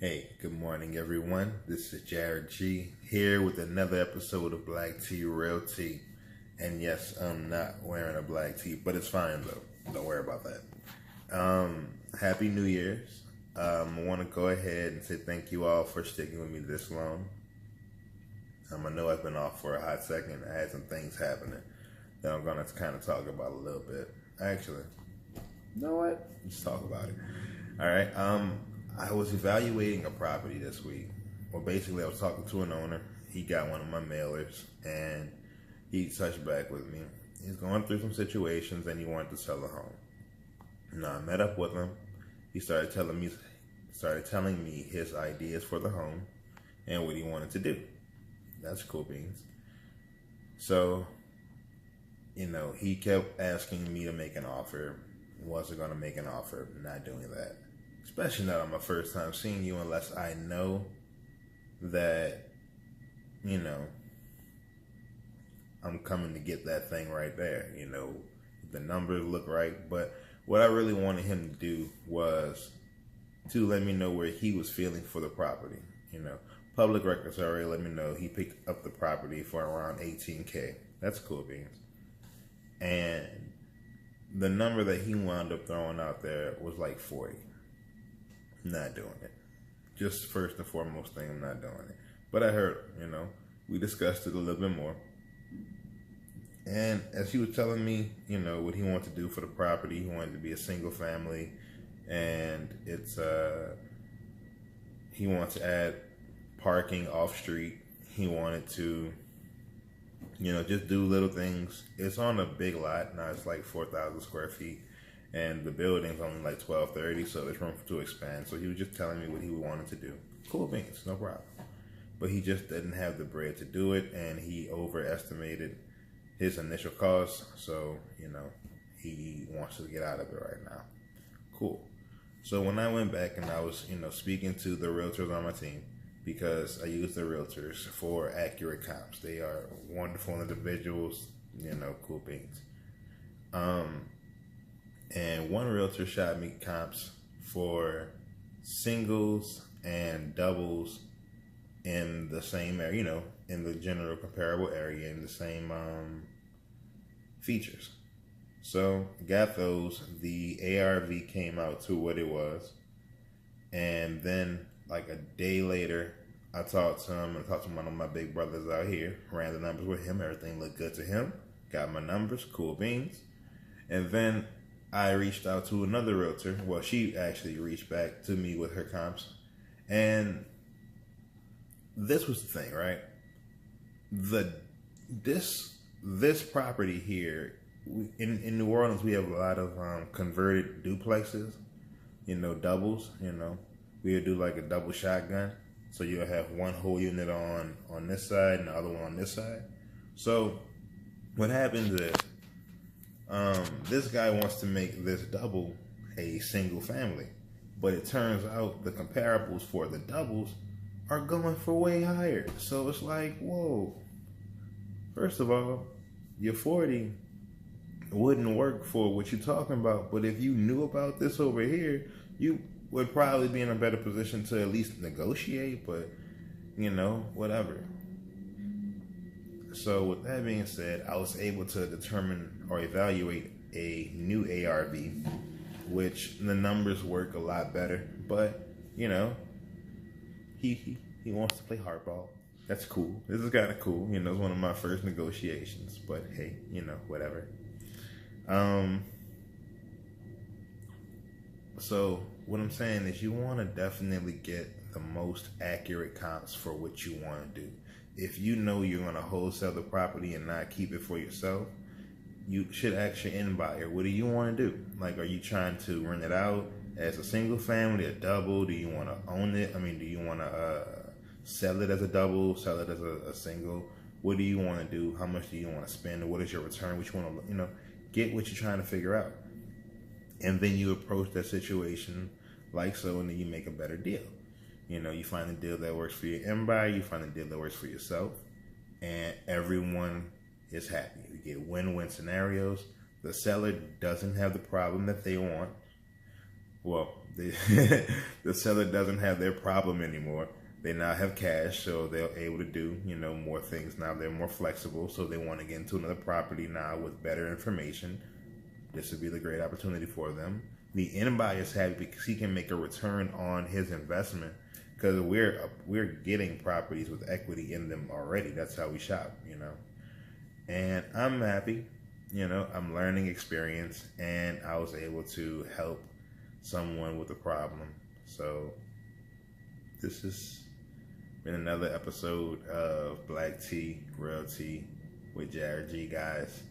Hey, good morning, everyone. This is Jared G here with another episode of BlackTEE RealTEA. And yes, I'm not wearing a black tee, but it's fine though. Don't worry about that. Happy New Year's. I want to go ahead and say thank you all for sticking with me this long. I know I've been off for a hot second. I had some things happening that I'm going to kind of talk about a little bit. Actually, you know what? Let's talk about it. All right. I was evaluating a property this week. Well, basically, I was talking to an owner. He got one of my mailers, and he touched back with me. He's going through some situations, and he wanted to sell a home. Now, I met up with him. He started telling me his ideas for the home and what he wanted to do. That's cool beans. So, he kept asking me to make an offer. Wasn't going to make an offer. Not doing that. Especially not on my first time seeing you, unless I know that, I'm coming to get that thing right there. The numbers look right. But what I really wanted him to do was to let me know where he was feeling for the property. Public records already let me know he picked up the property for around $18K. That's cool beans. And the number that he wound up throwing out there was like 40. Not doing it. Just first and foremost thing, I'm not doing it. But I heard, we discussed it a little bit more. And as he was telling me, what he wanted to do for the property, he wanted to be a single family, and he wanted to add parking off street. He wanted to, just do little things. It's on a big lot. Now it's like 4,000 square feet. And the building's only like 1,230, so there's room to expand. So he was just telling me what he wanted to do. Cool beans, no problem. But he just didn't have the bread to do it, and he overestimated his initial cost. So, he wants to get out of it right now. Cool. So when I went back and I was, speaking to the realtors on my team, because I use the realtors for accurate comps. They are wonderful individuals, cool beans. And one realtor shot me comps for singles and doubles in the same area, in the general comparable area, in the same features. So got those. The ARV came out to what it was. And then like a day later, I talked to him and talked to one of my big brothers out here, ran the numbers with him. Everything looked good to him. Got my numbers, cool beans. And then I reached out to another realtor. Well, she actually reached back to me with her comps. And this was the thing, right? This property here, in New Orleans, we have a lot of converted duplexes, doubles, We'll do like a double shotgun. So you'll have one whole unit on this side and the other one on this side. So what happens is, this guy wants to make this double a single family, but it turns out the comparables for the doubles are going for way higher. So it's like, whoa, first of all, your 40 wouldn't work for what you're talking about, but if you knew about this over here, you would probably be in a better position to at least negotiate, but whatever. So with that being said, I was able to determine or evaluate a new ARV, which the numbers work a lot better. But he wants to play hardball. That's cool. This is kind of cool. It's one of my first negotiations. But hey, whatever. So what I'm saying is, you want to definitely get the most accurate comps for what you want to do. If you know you're going to wholesale the property and not keep it for yourself, you should ask your end buyer, what do you want to do? Like, are you trying to rent it out as a single family, a double? Do you want to own it? Do you want to sell it as a double, sell it as a single? What do you want to do? How much do you want to spend? What is your return? Which one? Get what you're trying to figure out. And then you approach that situation like so, and then you make a better deal. You find a deal that works for your end buyer, you find a deal that works for yourself, and everyone is happy. You get win-win scenarios. The seller doesn't have the problem that they want. Well, the seller doesn't have their problem anymore. They now have cash, so they're able to do, more things now. They're more flexible, so they want to get into another property now with better information. This would be the great opportunity for them. The end buyer is happy because he can make a return on his investment, because we're getting properties with equity in them already. That's how we shop, And I'm happy, I'm learning experience, and I was able to help someone with a problem. So this has been another episode of BlackTEE RealTEA with Jared G, guys.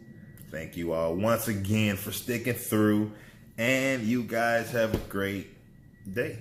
Thank you all once again for sticking through, and you guys have a great day,